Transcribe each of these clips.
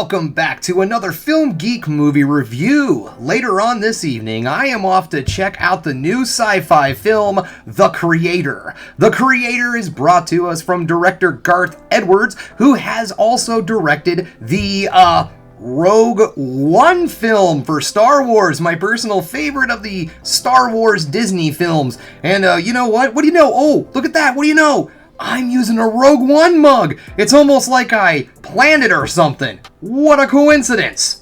welcome back to another Film Geek movie review. Later on this evening, I am off to check out the new sci-fi film, The Creator. The Creator is brought to us from director Garth Edwards, who has also directed the, Rogue One film for Star Wars, my personal favorite of the Star Wars Disney films. And, you know what? What do you know? Oh, look at that. What do you know? I'm using a Rogue One mug. It's almost like I planned it or something. What a coincidence.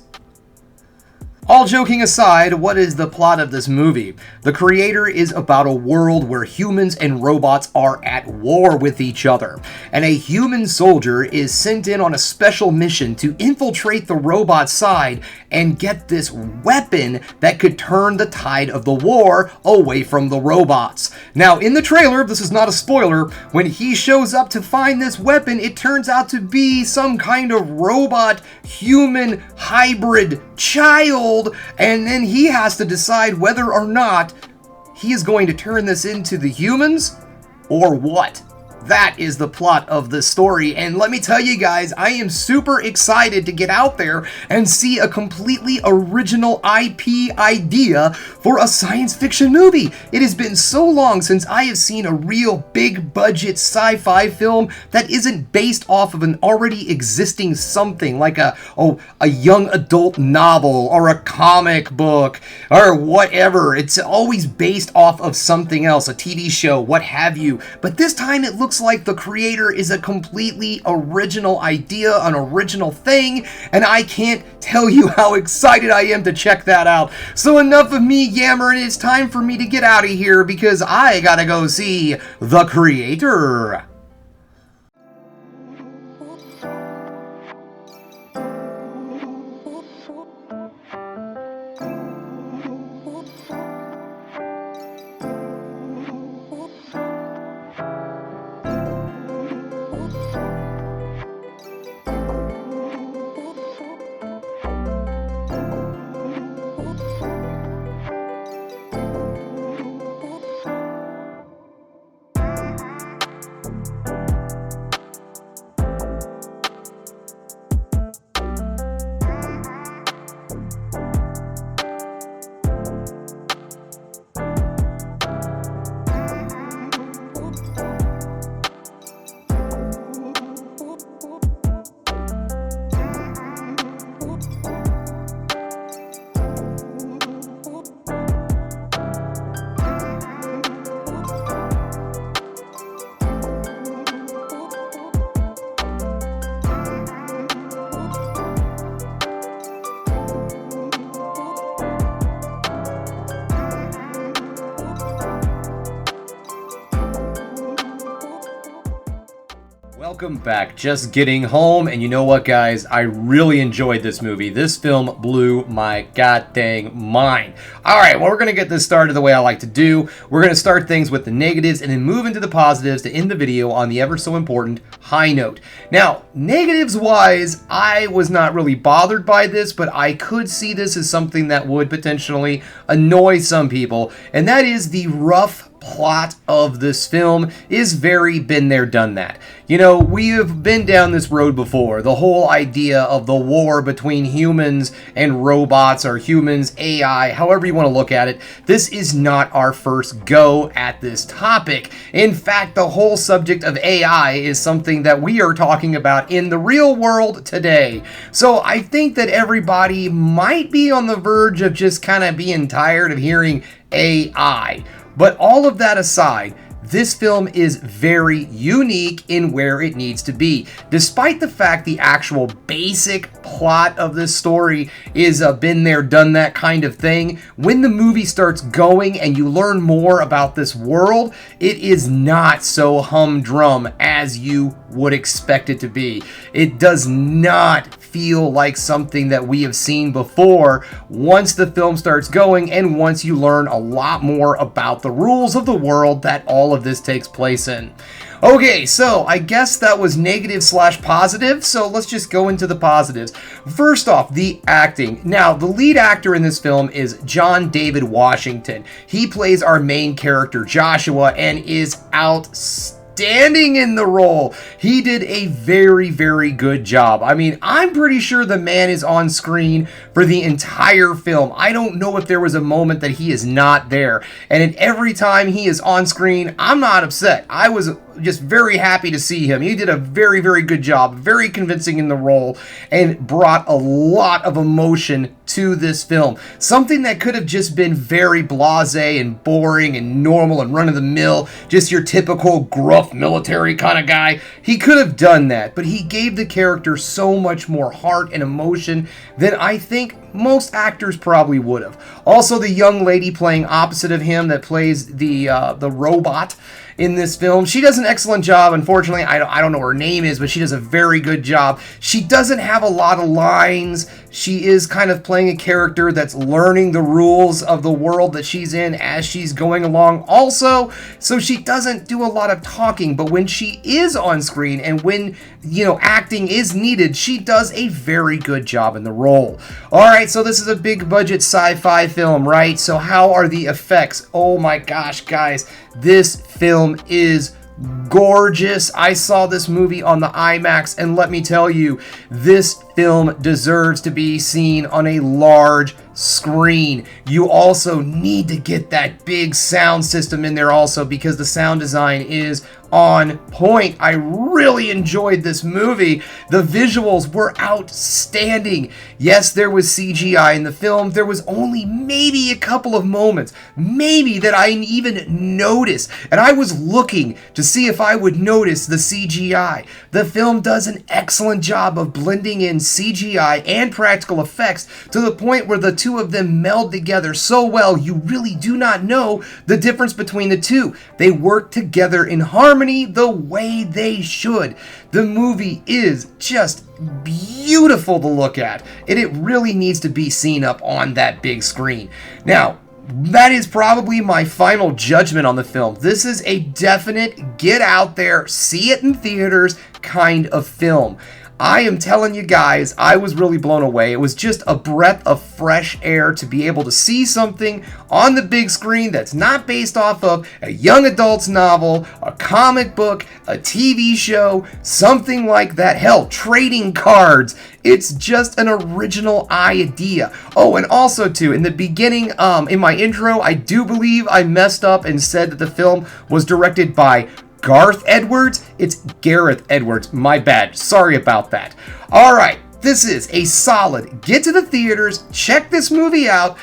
All joking aside, what is the plot of this movie? The Creator is about a world where humans and robots are at war with each other, and a human soldier is sent in on a special mission to infiltrate the robot side and get this weapon that could turn the tide of the war away from the robots. Now, in the trailer, this is not a spoiler, when he shows up to find this weapon, it turns out to be some kind of robot-human hybrid child, and then he has to decide whether or not he is going to turn this into the humans or what. That is the plot of this story, and let me tell you guys, I am super excited to get out there and see a completely original IP idea for a science fiction movie. It has been so long since I have seen a real big budget sci-fi film that isn't based off of an already existing something like a young adult novel or a comic book or whatever. It's always based off of something else, a TV show, what have you. But this time it looks like The Creator is a completely original idea, an original thing, and I can't tell you how excited I am to check that out. So enough of me yammering, it's time for me to get out of here because I gotta go see The Creator. Welcome back. Just getting home, and you know what, guys? I really enjoyed this movie. This film blew my god-dang mind. Alright, well, we're going to get this started the way I like to do. We're going to start things with the negatives and then move into the positives to end the video on the ever-so-important high note. Now, negatives-wise, I was not really bothered by this, but I could see this as something that would potentially annoy some people, and that is the rough plot of this film is very been there, done that. You know, we have been down this road before. The whole idea of the war between humans and robots, or humans, AI, however you want to look at it. This is not our first go at this topic. In fact, the whole subject of AI is something that we are talking about in the real world today. So I think that everybody might be on the verge of just kind of being tired of hearing AI. But all of that aside, this film is very unique in where it needs to be. Despite the fact the actual basic plot of this story is a been there, done that kind of thing, when the movie starts going and you learn more about this world, it is not so humdrum as you would expect it to be. It does not feel like something that we have seen before once the film starts going and once you learn a lot more about the rules of the world that all of this takes place in. Okay, so I guess that was negative slash positive, so let's just go into the positives. First off, the acting. Now, the lead actor in this film is John David Washington. He plays our main character, Joshua, and is outstanding in the role. He did a very, very good job. I mean, I'm pretty sure the man is on screen for the entire film. I don't know if there was a moment that he is not there. And every time he is on screen, I'm not upset. I was just very happy to see him. He did a very, very good job, very convincing in the role, and brought a lot of emotion to this film. Something that could have just been very blasé and boring and normal and run-of-the-mill, just your typical gruff military kind of guy. He could have done that, but he gave the character so much more heart and emotion than I think most actors probably would have. Also, the young lady playing opposite of him that plays the robot in this film, she does an excellent job. Unfortunately, I don't know what her name is, but she does a very good job. She doesn't have a lot of lines. She is kind of playing a character that's learning the rules of the world that she's in as she's going along also, so she doesn't do a lot of talking, but when she is on screen and when, acting is needed, she does a very good job in the role. Alright, so this is a big budget sci-fi film, right? So how are the effects? Oh my gosh, guys, this film is gorgeous. I saw this movie on the IMAX, and let me tell you, this film deserves to be seen on a large screen. You also need to get that big sound system in there also, because the sound design is on point. I really enjoyed this movie. The visuals were outstanding. Yes, there was CGI in the film. There was only maybe a couple of moments, maybe, that I even noticed, and I was looking to see if I would notice the CGI. The film does an excellent job of blending in CGI and practical effects to the point where the two of them meld together so well you really do not know the difference between the two. They work together in harmony the way they should. The movie is just beautiful to look at, and it really needs to be seen up on that big screen. Now, that is probably my final judgment on the film. This is a definite get out there, see it in theaters kind of film. I am telling you guys, I was really blown away. It was just a breath of fresh air to be able to see something on the big screen that's not based off of a young adult's novel, a comic book, a TV show, something like that. Hell, trading cards. It's just an original idea. Oh, and also too, in the beginning, in my intro, I do believe I messed up and said that the film was directed by Garth Edwards. It's Gareth Edwards. My bad. Sorry about that. Alright, this is a solid get to the theaters, check this movie out.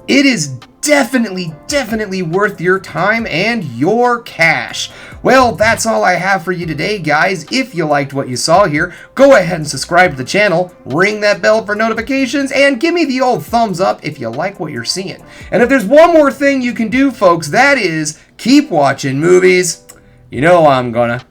It is definitely worth your time and your cash. Well, that's all I have for you today, guys. If you liked what you saw here, go ahead and subscribe to the channel, ring that bell for notifications, and give me the old thumbs up if you like what you're seeing. And if there's one more thing you can do, folks, that is keep watching movies. You know I'm gonna.